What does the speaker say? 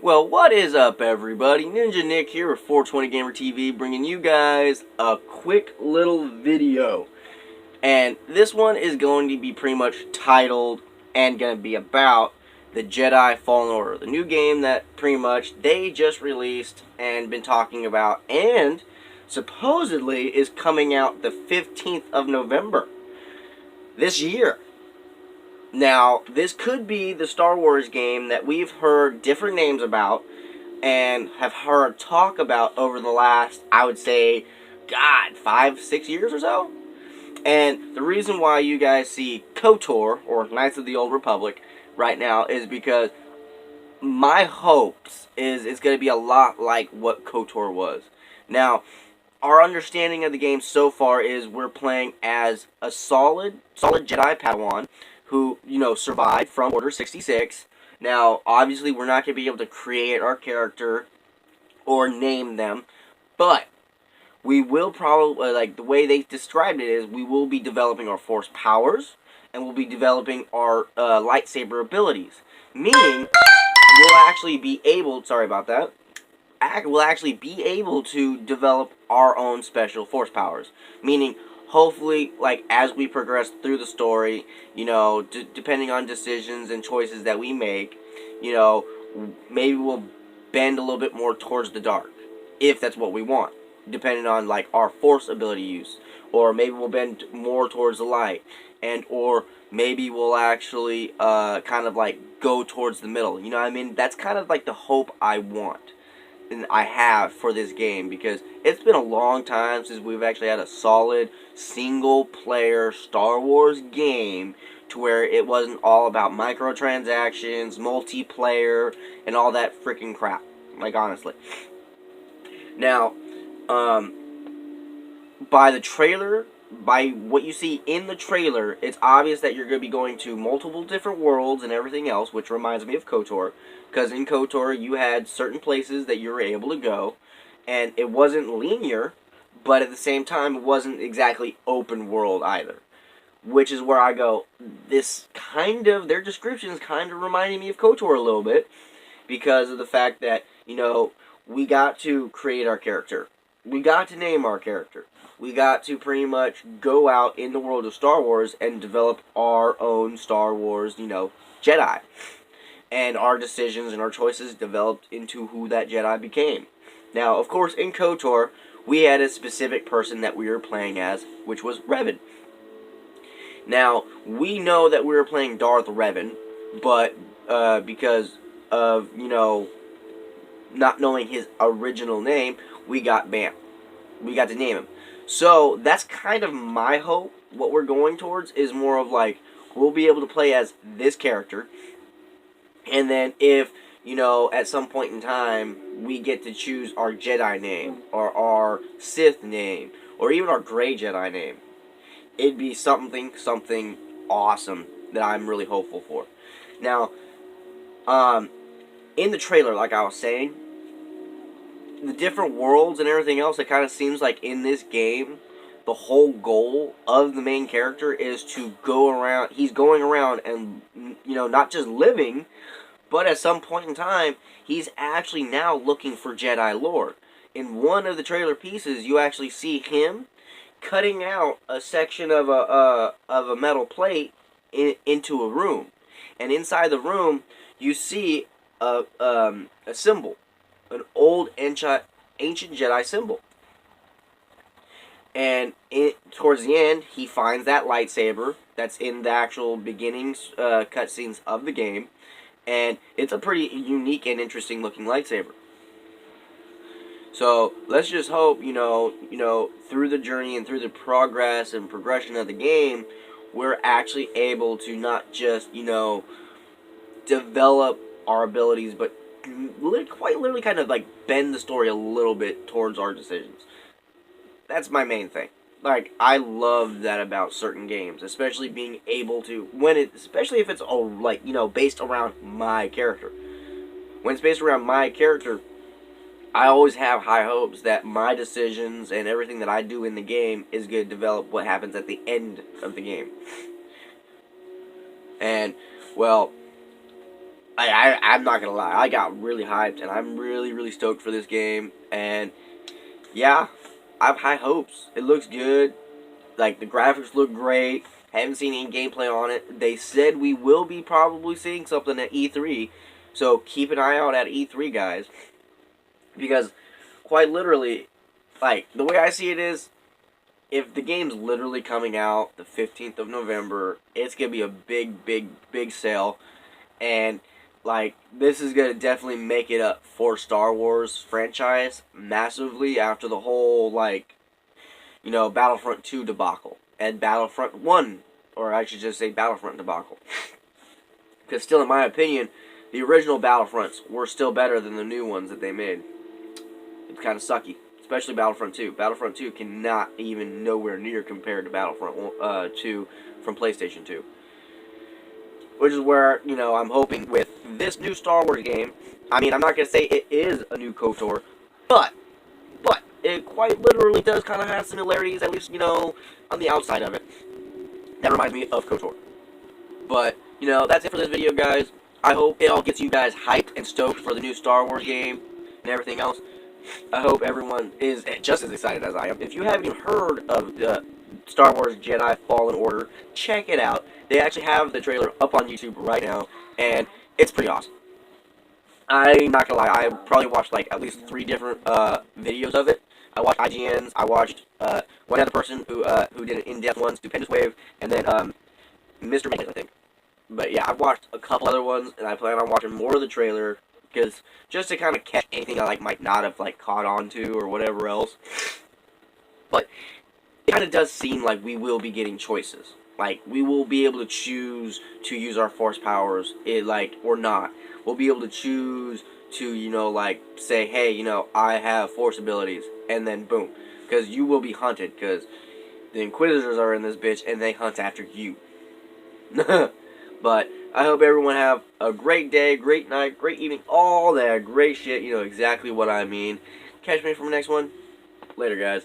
Well, what is up, everybody? Ninja Nick here with 420 Gamer TV, bringing you guys a quick little video. And this one is going to be pretty much titled and going to be about the Jedi Fallen Order, the new game that pretty much they just released and been talking about, and supposedly is coming out the 15th of November this year. Now, this could be the Star Wars game that we've heard different names about and have heard talk about over the last, I would say, 5, 6 years or so. And the reason why you guys see KOTOR, or Knights of the Old Republic, right now is because my hopes is it's going to be a lot like what KOTOR was. Now, our understanding of the game so far is we're playing as a solid Jedi Padawan who, survived from Order 66. Now, obviously, we're not going to be able to create our character or name them, but we will probably, like, the way they described it is we will be developing our Force powers, and we'll be developing our lightsaber abilities. Meaning, we'll actually be able, sorry about that, we'll actually be able to develop our own special Force powers. Meaning, hopefully, like, as we progress through the story, depending on decisions and choices that we make, maybe we'll bend a little bit more towards the dark, if that's what we want, depending on, like, our Force ability use. Or maybe we'll bend more towards the light, or maybe we'll actually, kind of, like, go towards the middle. You know what I mean? That's kind of, like, the hope I want. And I have for this game, because it's been a long time since we've actually had a solid single-player Star Wars game to where it wasn't all about microtransactions, multiplayer, and all that freaking crap. Like, honestly. Now, by the trailer, by what you see in the trailer, it's obvious that you're going to be going to multiple different worlds and everything else, which reminds me of KOTOR. Because in KOTOR, you had certain places that you were able to go, and it wasn't linear, but at the same time, it wasn't exactly open world either. Which is where I go, their descriptions kind of reminded me of KOTOR a little bit, because of the fact that, we got to create our character. We got to name our character. We got to pretty much go out in the world of Star Wars and develop our own Star Wars, Jedi. And our decisions and our choices developed into who that Jedi became. Now, of course, in KOTOR, we had a specific person that we were playing as, which was Revan. Now, we know that we were playing Darth Revan, but because of, not knowing his original name, we got to name him. So, that's kind of my hope. What we're going towards is more of like, we'll be able to play as this character. And then if, at some point in time, we get to choose our Jedi name, or our Sith name, or even our Grey Jedi name, it'd be something awesome that I'm really hopeful for. Now, in the trailer, like I was saying, the different worlds and everything else, it kind of seems like in this game, the whole goal of the main character is to go around, he's going around and, not just living, but at some point in time, he's actually now looking for Jedi lore. In one of the trailer pieces, you actually see him cutting out a section of a metal plate into a room. And inside the room, you see a symbol. An old ancient Jedi symbol. And towards the end, he finds that lightsaber that's in the actual beginning cutscenes of the game. And it's a pretty unique and interesting looking lightsaber. So let's just hope, through the journey and through the progress and progression of the game, we're actually able to not just, develop our abilities, but quite literally kind of like bend the story a little bit towards our decisions. That's my main thing. Like, I love that about certain games, especially being able to, especially if it's, based around my character. When it's based around my character, I always have high hopes that my decisions and everything that I do in the game is going to develop what happens at the end of the game. And, well, I'm not gonna lie, I got really hyped, and I'm really stoked for this game. And yeah, I have high hopes. It looks good. Like, the graphics look great. Haven't seen any gameplay on it. They said we will be probably seeing something at E3, so keep an eye out at E3, guys. Because quite literally, like, the way I see it is, if the game's literally coming out the 15th of November, it's gonna be a big sale. And like, this is gonna definitely make it up for Star Wars franchise massively after the whole, like, Battlefront 2 debacle and Battlefront 1, or I should just say Battlefront debacle. Because still, in my opinion, the original Battlefronts were still better than the new ones that they made. It's kind of sucky, especially Battlefront 2. Battlefront 2 cannot even nowhere near compared to Battlefront 2 from PlayStation 2. Which is where, I'm hoping with this new Star Wars game, I mean, I'm not going to say it is a new KOTOR, but it quite literally does kind of have similarities, at least, on the outside of it. That reminds me of KOTOR. But, that's it for this video, guys. I hope it all gets you guys hyped and stoked for the new Star Wars game and everything else. I hope everyone is just as excited as I am. If you haven't even heard of Star Wars Jedi Fallen Order, check it out. They actually have the trailer up on YouTube right now, and it's pretty awesome. I'm not gonna lie, I probably watched like at least 3 different videos of it. I watched IGN's, I watched one other person who did an in-depth one, Stupendous Wave, and then Mr. Magnus, I think. But yeah, I've watched a couple other ones, and I plan on watching more of the trailer, because just to kind of catch anything I might not have caught on to or whatever else. But it kind of does seem like we will be getting choices. Like, we will be able to choose to use our force powers, or not. We'll be able to choose to, say, hey, I have force abilities, and then boom. Because you will be hunted, because the Inquisitors are in this bitch, and they hunt after you. But I hope everyone have a great day, great night, great evening, all that great shit. You know exactly what I mean. Catch me for the next one. Later, guys.